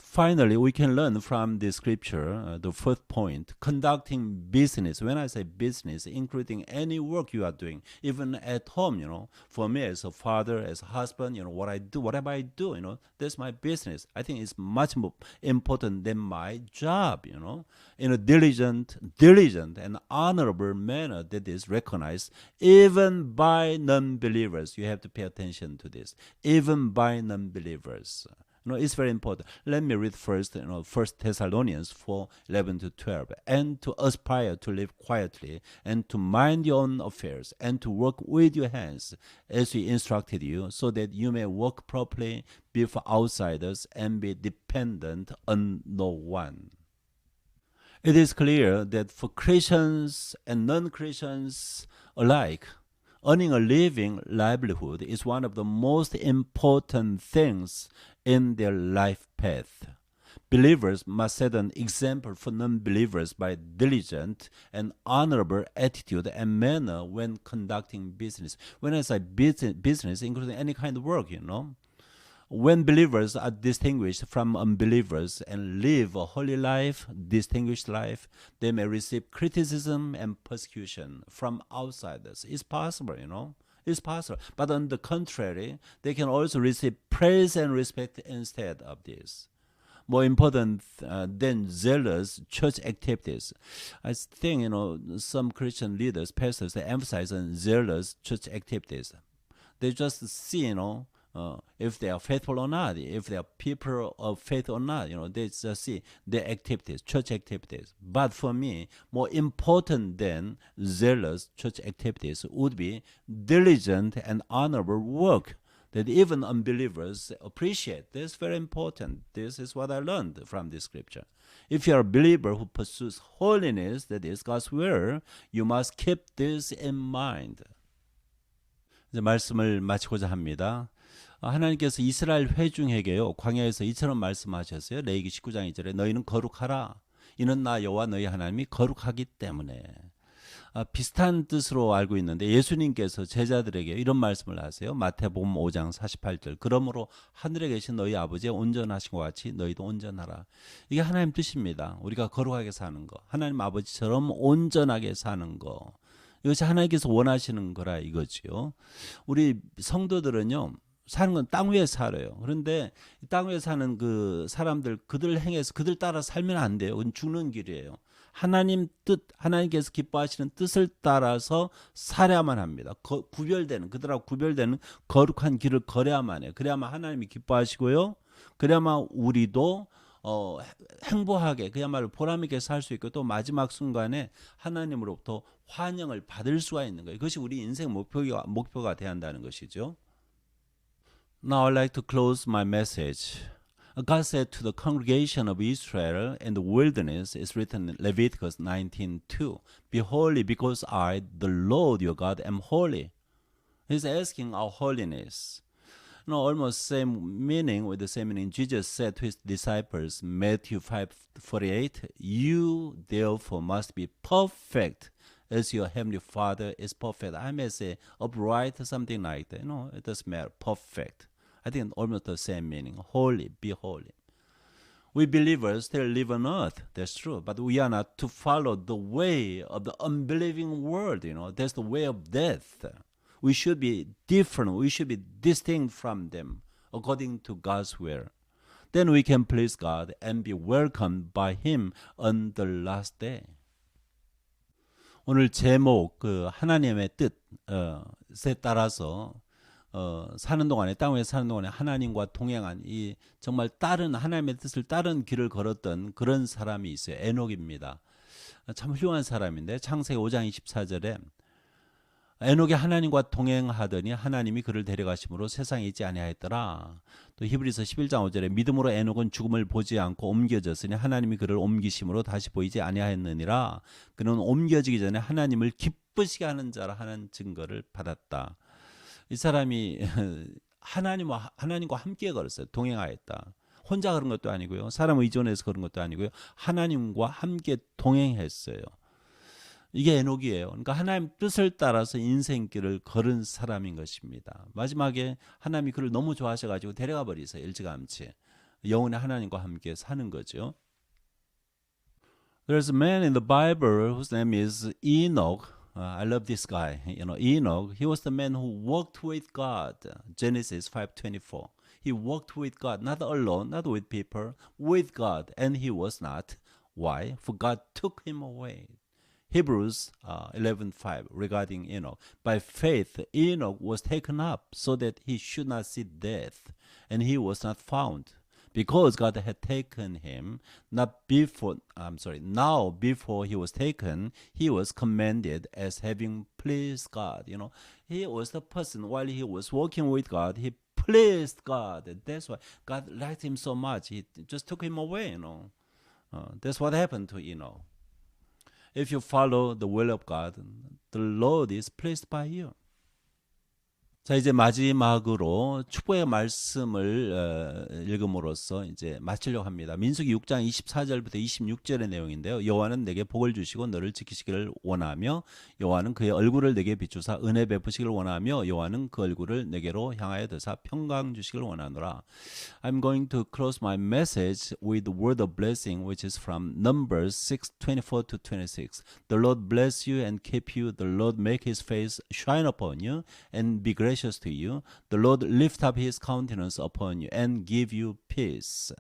Finally, we can learn from the scripture, the fourth point, conducting business. When I say business, including any work you are doing, even at home, for me as a father, as a husband, what I do, whatever I do, that's my business. I think it's much more important than my job, in a diligent and honorable manner that is recognized even by non-believers. You have to pay attention to this. Even by non-believers. It's very important. Let me read first, 1 Thessalonians 4:11-12. And to aspire to live quietly, and to mind your own affairs, and to work with your hands, as we instructed you, so that you may work properly before outsiders and be dependent on no one. It is clear that for Christians and non-Christians alike, earning a living livelihood is one of the most important things in their life path. Believers must set an example for non-believers by diligent and honorable attitude and manner when conducting business. When I say business, including any kind of work, When believers are distinguished from unbelievers and live a holy life, distinguished life, they may receive criticism and persecution from outsiders. It's possible, It's possible. But on the contrary, they can also receive praise and respect instead of this. More important than zealous church activities. I think, some Christian leaders, pastors, they emphasize on zealous church activities. They just see, if they are faithful or not, if they are people of faith or not, they just see their activities, church activities. But for me, more important than zealous church activities would be diligent and honorable work that even unbelievers appreciate. This is very important. This is what I learned from this scripture. If you are a believer who pursues holiness, that is God's will, you must keep this in mind. 이제 말씀을 마치고자 합니다. 하나님께서 이스라엘 회중에게요 광야에서 이처럼 말씀하셨어요. 레위기 19장 2절에 너희는 거룩하라. 이는 나 여호와 너희 하나님이 거룩하기 때문에. 비슷한 뜻으로 알고 있는데 예수님께서 제자들에게 이런 말씀을 하세요. 마태복음 5장 48절. 그러므로 하늘에 계신 너희 아버지의 온전하신 것 같이 너희도 온전하라. 이게 하나님 뜻입니다. 우리가 거룩하게 사는 거. 하나님 아버지처럼 온전하게 사는 거. 이것이 하나님께서 원하시는 거라 이거지요. 우리 성도들은요. 사는 건 땅 위에 살아요. 그런데 땅 위에 사는 그 사람들 그들 행해서 그들 따라 살면 안 돼요. 그건 죽는 길이에요. 하나님 뜻, 하나님께서 기뻐하시는 뜻을 따라서 살아야만 합니다. 그들하고 구별되는 거룩한 길을 걸어야만 해요. 그래야만 하나님이 기뻐하시고요. 그래야만 우리도 행복하게 그야말로 보람있게 살 수 있고 또 마지막 순간에 하나님으로부터 환영을 받을 수가 있는 거예요. 그것이 우리 인생 목표가 돼야 한다는 것이죠. Now I'd like to close my message. God said to the congregation of Israel in the wilderness, it's written in Leviticus 19:2, be holy because I, the Lord your God, am holy. He's asking our holiness. Almost same meaning with the same meaning Jesus said to his disciples, Matthew 5:48, you therefore must be perfect as your heavenly Father is perfect. I may say upright, something like that. It doesn't matter. Perfect. I think almost the same meaning. Holy, be holy. We believers still live on earth. That's true. But we are not to follow the way of the unbelieving world. That's the way of death. We should be different. We should be distinct from them according to God's will. Then we can please God and be welcomed by Him on the last day. 오늘 제목 하나님의 뜻에 따라서 사는 동안에 땅 위에 사는 동안에 하나님과 동행한 이 정말 하나님의 뜻을 따른 길을 걸었던 그런 사람이 있어요. 에녹입니다. 참 훌륭한 사람인데 창세기 5장 24절에 에녹이 하나님과 동행하더니 하나님이 그를 데려가심으로 세상에 있지 아니하였더라. 또 히브리서 11장 5절에 믿음으로 에녹은 죽음을 보지 않고 옮겨졌으니 하나님이 그를 옮기심으로 다시 보이지 아니하였느니라. 그는 옮겨지기 전에 하나님을 기쁘시게 하는 자라 하는 증거를 받았다. 이 사람이 하나님과 함께 걸었어요. 동행하였다. 혼자 그런 것도 아니고요. 사람 의존해서 그런 것도 아니고요. 하나님과 함께 동행했어요. 이게 에녹이에요. 그러니까 하나님 뜻을 따라서 인생길을 걸은 사람인 것입니다. 마지막에 하나님이 그를 너무 좋아하셔가지고 데려가 버리세요. 일찌감치. 영원히 하나님과 함께 사는 거죠. There's a man in the Bible whose name is Enoch. I love this guy. Enoch. He was the man who walked with God. Genesis 5:24. He walked with God, not alone, not with people, with God, and he was not. Why? For God took him away. Hebrews 11:5 regarding Enoch. By faith, Enoch was taken up so that he should not see death, and he was not found, because God had taken him. Now before he was taken, he was commended as having pleased God. He was the person while he was walking with God, he pleased God. That's why God liked him so much. He just took him away. That's what happened to Enoch. If you follow the will of God, the Lord is pleased by you. 자, 이제 마지막으로 축복의 말씀을 읽음으로써 이제 마치려고 합니다. 민수기 6장 24절부터 26절의 내용인데요. 여호와는 내게 복을 주시고 너를 지키시기를 원하며 여호와는 그의 얼굴을 내게 비추사 은혜 베푸시기를 원하며 여호와는 그 얼굴을 내게로 향하여 드사 평강 주시기를 원하노라. I'm going to close my message with the word of blessing which is from Numbers 6:24 to 26. The Lord bless you and keep you. The Lord make his face shine upon you and be gracious to you. The Lord lift up his countenance upon you and give you peace.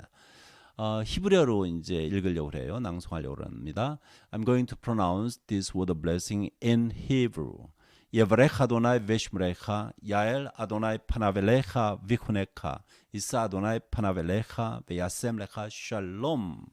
히브리어로 이제 읽으려고 해요. 낭송하려고 합니다. I'm going to pronounce this word of blessing in Hebrew. 예브레카 아도나이 베시므레카 야엘 아도나이 파나벨레카 비쿠네카 이사 아도나이 파나벨레카 베야셈레카 샬롬.